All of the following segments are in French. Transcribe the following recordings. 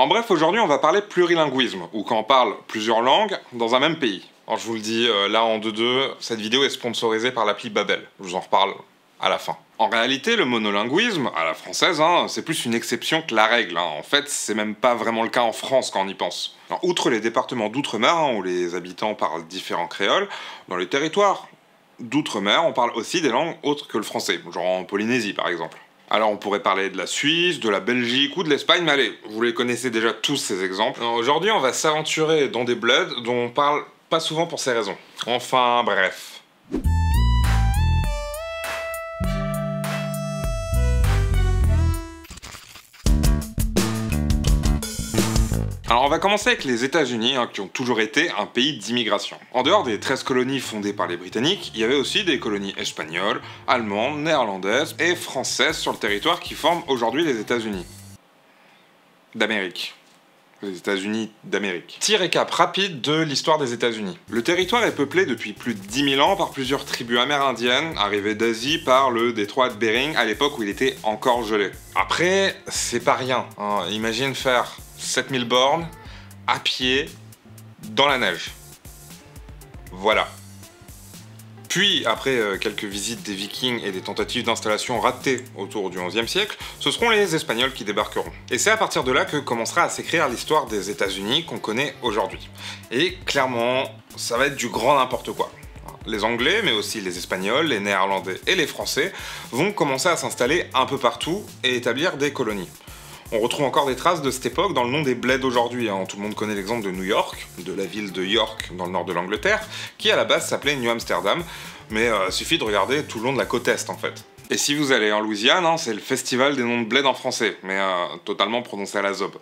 En bref, aujourd'hui on va parler plurilinguisme, ou quand on parle plusieurs langues dans un même pays. Alors je vous le dis, là en 2-2, cette vidéo est sponsorisée par l'appli Babel. Je vous en reparle à la fin. En réalité, le monolinguisme, à la française, c'est plus une exception que la règle. En fait, c'est même pas vraiment le cas en France quand on y pense. Alors, outre les départements d'outre-mer, où les habitants parlent différents créoles, dans les territoires d'outre-mer, on parle aussi des langues autres que le français, genre en Polynésie par exemple. Alors on pourrait parler de la Suisse, de la Belgique ou de l'Espagne, mais allez, vous les connaissez déjà tous ces exemples. Aujourd'hui, on va s'aventurer dans des bleds dont on parle pas souvent pour ces raisons. Enfin, bref. Alors on va commencer avec les États-Unis, qui ont toujours été un pays d'immigration. En dehors des 13 colonies fondées par les Britanniques, il y avait aussi des colonies espagnoles, allemandes, néerlandaises et françaises sur le territoire qui forment aujourd'hui les États-Unis d'Amérique. Les États-Unis d'Amérique. Petit récap rapide de l'histoire des États-Unis. Le territoire est peuplé depuis plus de 10 000 ans par plusieurs tribus amérindiennes, arrivées d'Asie par le détroit de Bering à l'époque où il était encore gelé. Après, c'est pas rien. Imagine faire 7000 bornes, à pied, dans la neige. Voilà. Puis, après quelques visites des Vikings et des tentatives d'installation ratées autour du XIe siècle, ce seront les Espagnols qui débarqueront. Et c'est à partir de là que commencera à s'écrire l'histoire des États-Unis qu'on connaît aujourd'hui. Et clairement, ça va être du grand n'importe quoi. Les Anglais, mais aussi les Espagnols, les Néerlandais et les Français vont commencer à s'installer un peu partout et établir des colonies. On retrouve encore des traces de cette époque dans le nom des bleds d'aujourd'hui. Tout le monde connaît l'exemple de New York, de la ville de York dans le nord de l'Angleterre, qui à la base s'appelait New Amsterdam, mais suffit de regarder tout le long de la côte est en fait. Et si vous allez en Louisiane, c'est le festival des noms de bleds en français, mais totalement prononcé à la zob.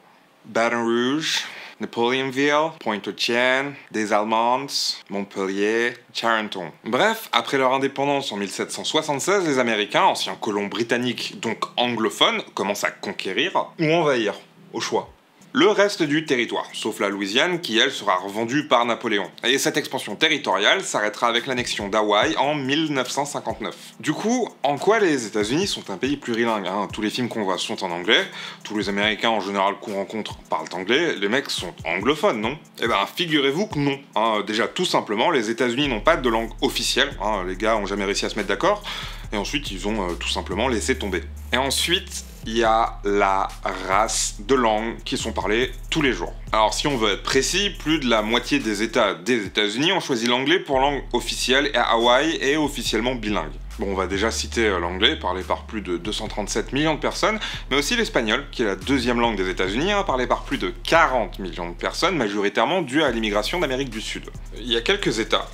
Baton Rouge, Napoleonville, Pointe-aux-Trembles, Des Allemands, Montpellier, Charenton. Bref, après leur indépendance en 1776, les Américains, anciens colons britanniques donc anglophones, commencent à conquérir ou envahir, au choix, le reste du territoire, sauf la Louisiane qui, elle, sera revendue par Napoléon. Et cette expansion territoriale s'arrêtera avec l'annexion d'Hawaï en 1959. Du coup, en quoi les États-Unis sont un pays plurilingue Tous les films qu'on voit sont en anglais, tous les Américains en général qu'on rencontre parlent anglais, les mecs sont anglophones, non? Eh ben, figurez-vous que non. Déjà, tout simplement, les États-Unis n'ont pas de langue officielle, les gars ont jamais réussi à se mettre d'accord, et ensuite ils ont tout simplement laissé tomber. Et ensuite, il y a la race de langues qui sont parlées tous les jours. Alors si on veut être précis, plus de la moitié des États des États-Unis ont choisi l'anglais pour langue officielle et Hawaï est officiellement bilingue. Bon, on va déjà citer l'anglais, parlé par plus de 237 millions de personnes, mais aussi l'espagnol, qui est la deuxième langue des États-Unis, parlé par plus de 40 millions de personnes, majoritairement due à l'immigration d'Amérique du Sud. Il y a quelques États,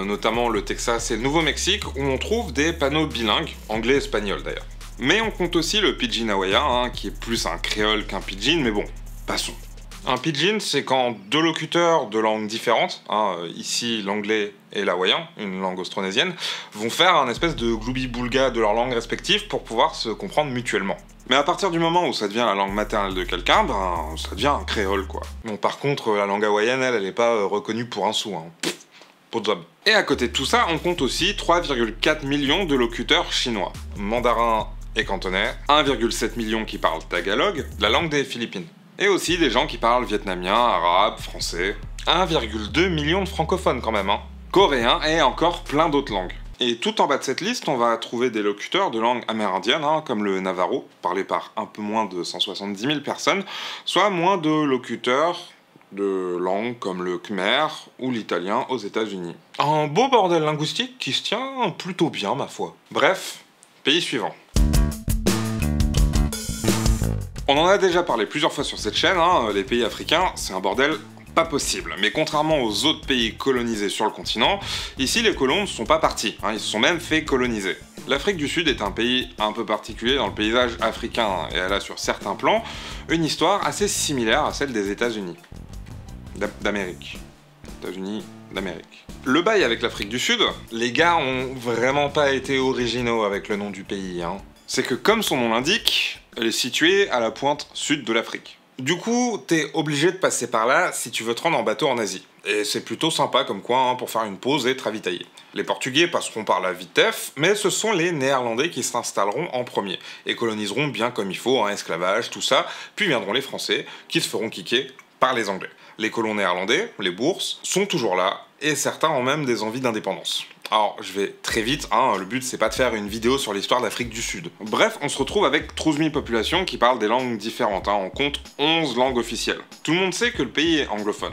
notamment le Texas et le Nouveau-Mexique, où on trouve des panneaux bilingues, anglais-espagnol d'ailleurs. Mais on compte aussi le pidgin hawaïen, qui est plus un créole qu'un pidgin, mais bon, passons. Un pidgin, c'est quand deux locuteurs de langues différentes, ici l'anglais et l'hawaïen, une langue austronésienne, vont faire un espèce de gloubi-boulga de leurs langues respectives pour pouvoir se comprendre mutuellement. Mais à partir du moment où ça devient la langue maternelle de quelqu'un, ça devient un créole, quoi. Bon, par contre, la langue hawaïenne, elle est pas reconnue pour un sou, Pas de job. Et à côté de tout ça, on compte aussi 3,4 millions de locuteurs chinois. Mandarin et cantonais, 1,7 million qui parlent tagalog, la langue des Philippines. Et aussi des gens qui parlent vietnamien, arabe, français. 1,2 million de francophones quand même, coréen et encore plein d'autres langues. Et tout en bas de cette liste, on va trouver des locuteurs de langue amérindienne, comme le Navajo, parlé par un peu moins de 170 000 personnes, soit moins de locuteurs de langues comme le khmer ou l'italien aux États-Unis. Un beau bordel linguistique qui se tient plutôt bien, ma foi. Bref, pays suivant. On en a déjà parlé plusieurs fois sur cette chaîne, les pays africains, c'est un bordel pas possible. Mais contrairement aux autres pays colonisés sur le continent, ici les colons ne sont pas partis, ils se sont même fait coloniser. L'Afrique du Sud est un pays un peu particulier dans le paysage africain, et elle a sur certains plans une histoire assez similaire à celle des États-Unis. D'Amérique. États-Unis d'Amérique. Le bail avec l'Afrique du Sud, les gars ont vraiment pas été originaux avec le nom du pays, C'est que comme son nom l'indique, elle est située à la pointe sud de l'Afrique. Du coup, t'es obligé de passer par là si tu veux te rendre en bateau en Asie. Et c'est plutôt sympa comme coin pour faire une pause et te ravitailler. Les Portugais passeront par la Vitef, mais ce sont les Néerlandais qui s'installeront en premier et coloniseront bien comme il faut, esclavage, tout ça, puis viendront les Français qui se feront kicker par les Anglais. Les colons néerlandais, les bourses, sont toujours là, et certains ont même des envies d'indépendance. Alors, je vais très vite, le but c'est pas de faire une vidéo sur l'histoire d'Afrique du Sud. Bref, on se retrouve avec 12 000 populations qui parlent des langues différentes, on compte 11 langues officielles. Tout le monde sait que le pays est anglophone,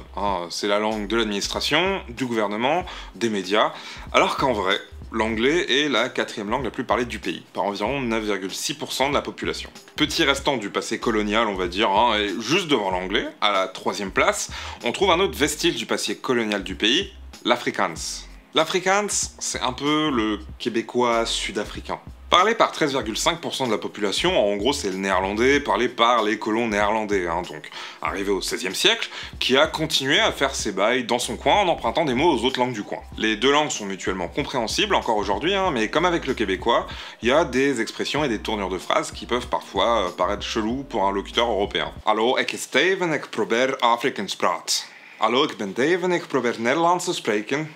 c'est la langue de l'administration, du gouvernement, des médias, alors qu'en vrai, l'anglais est la 4e langue la plus parlée du pays, par environ 9,6% de la population. Petit restant du passé colonial, on va dire, et juste devant l'anglais, à la 3e place, on trouve un autre vestige du passé colonial du pays, l'Afrikaans. L'Afrikaans, c'est un peu le québécois sud-africain. Parlé par 13,5% de la population, en gros c'est le néerlandais parlé par les colons néerlandais, donc arrivé au XVIe siècle, qui a continué à faire ses bails dans son coin en empruntant des mots aux autres langues du coin. Les deux langues sont mutuellement compréhensibles encore aujourd'hui, mais comme avec le québécois, il y a des expressions et des tournures de phrases qui peuvent parfois paraître chelous pour un locuteur européen. Hallo, ik is Steven, ik probeer Afrikaans praat. Hallo, ik ben Steven, ik probeer Nederlands te spreken.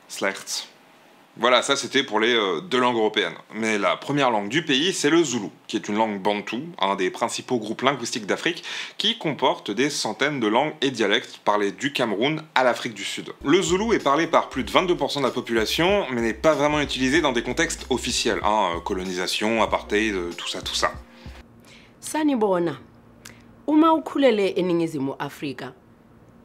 Slecht. Voilà, ça c'était pour les deux langues européennes. Mais la première langue du pays, c'est le zoulou, qui est une langue bantoue, un des principaux groupes linguistiques d'Afrique, qui comporte des centaines de langues et dialectes parlés du Cameroun à l'Afrique du Sud. Le zoulou est parlé par plus de 22% de la population, mais n'est pas vraiment utilisé dans des contextes officiels, colonisation, apartheid, tout ça. Sanibona, uma ukhulele eningizimu Afrika,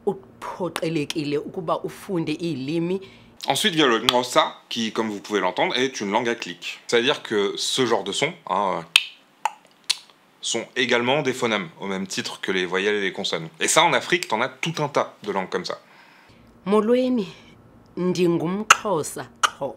uphoqelekile ukuba ufunde ilimi. Ensuite vient le Xhosa, qui, comme vous pouvez l'entendre, est une langue à clic. C'est-à-dire que ce genre de sons sont également des phonèmes, au même titre que les voyelles et les consonnes. Et ça, en Afrique, t'en as tout un tas de langues comme ça. Molweni, ndingumXhosa qho.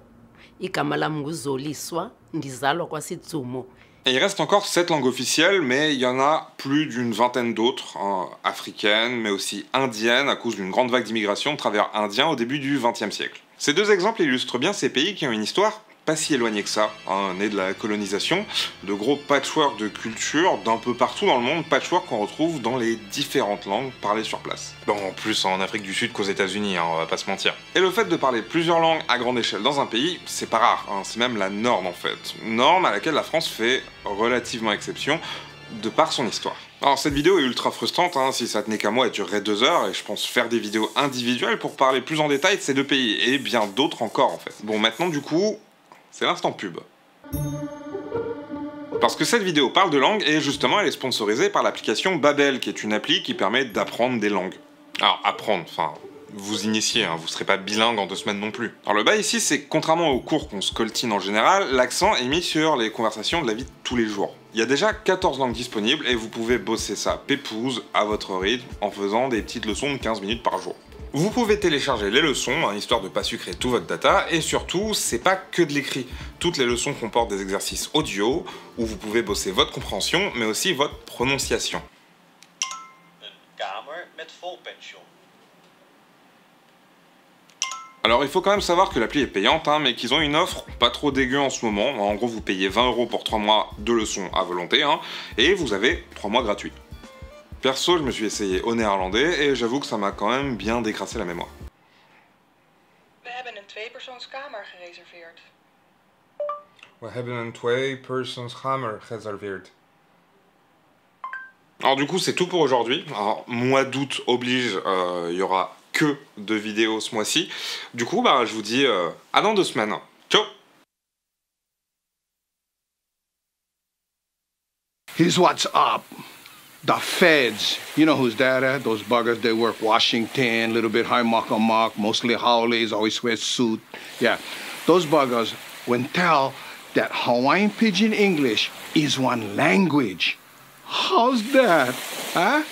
Igama lam nguZoliswa, ndizalwa kwaSitsumo. Et il reste encore 7 langues officielles, mais il y en a plus d'une vingtaine d'autres, africaines, mais aussi indiennes, à cause d'une grande vague d'immigration de travailleurs indiens au début du XXe siècle. Ces deux exemples illustrent bien ces pays qui ont une histoire pas si éloignée que ça, née de la colonisation, de gros patchwork de cultures d'un peu partout dans le monde, patchwork qu'on retrouve dans les différentes langues parlées sur place. Bon, plus en Afrique du Sud qu'aux États-Unis, on va pas se mentir. Et le fait de parler plusieurs langues à grande échelle dans un pays, c'est pas rare, c'est même la norme en fait. Norme à laquelle la France fait relativement exception, de par son histoire. Alors cette vidéo est ultra frustrante, si ça tenait qu'à moi elle durerait 2 heures, et je pense faire des vidéos individuelles pour parler plus en détail de ces deux pays, et bien d'autres encore en fait. Bon, maintenant du coup, c'est l'instant pub. Parce que cette vidéo parle de langue, et justement elle est sponsorisée par l'application Babel, qui est une appli qui permet d'apprendre des langues. Alors apprendre, vous initier, vous serez pas bilingue en 2 semaines non plus. Alors le bas ici, c'est que contrairement aux cours qu'on scoltine en général, l'accent est mis sur les conversations de la vie de tous les jours. Il y a déjà 14 langues disponibles et vous pouvez bosser ça pépouze à votre rythme en faisant des petites leçons de 15 minutes par jour. Vous pouvez télécharger les leçons, histoire de pas sucrer tout votre data, et surtout, c'est pas que de l'écrit. Toutes les leçons comportent des exercices audio, où vous pouvez bosser votre compréhension, mais aussi votre prononciation. Alors il faut quand même savoir que l'appli est payante, mais qu'ils ont une offre pas trop dégueu en ce moment. En gros, vous payez 20 € pour 3 mois de leçons à volonté, et vous avez 3 mois gratuits. Perso, je me suis essayé au néerlandais, et j'avoue que ça m'a quand même bien décrassé la mémoire. We hebben een tweepersoonskamer gereserveerd. We hebben een tweepersoonskamer gereserveerd. Alors du coup, c'est tout pour aujourd'hui. Alors, mois d'août oblige, il y aura que 2 vidéos ce mois-ci. Du coup, je vous dis à dans 2 semaines. Ciao. Here's what's up. The feds, you know who's that? Those buggers, they work Washington, little bit high mark on mark, mostly Howleys, always wear suit. Yeah, those buggers will tell that Hawaiian Pidgin English is one language. How's that? Huh?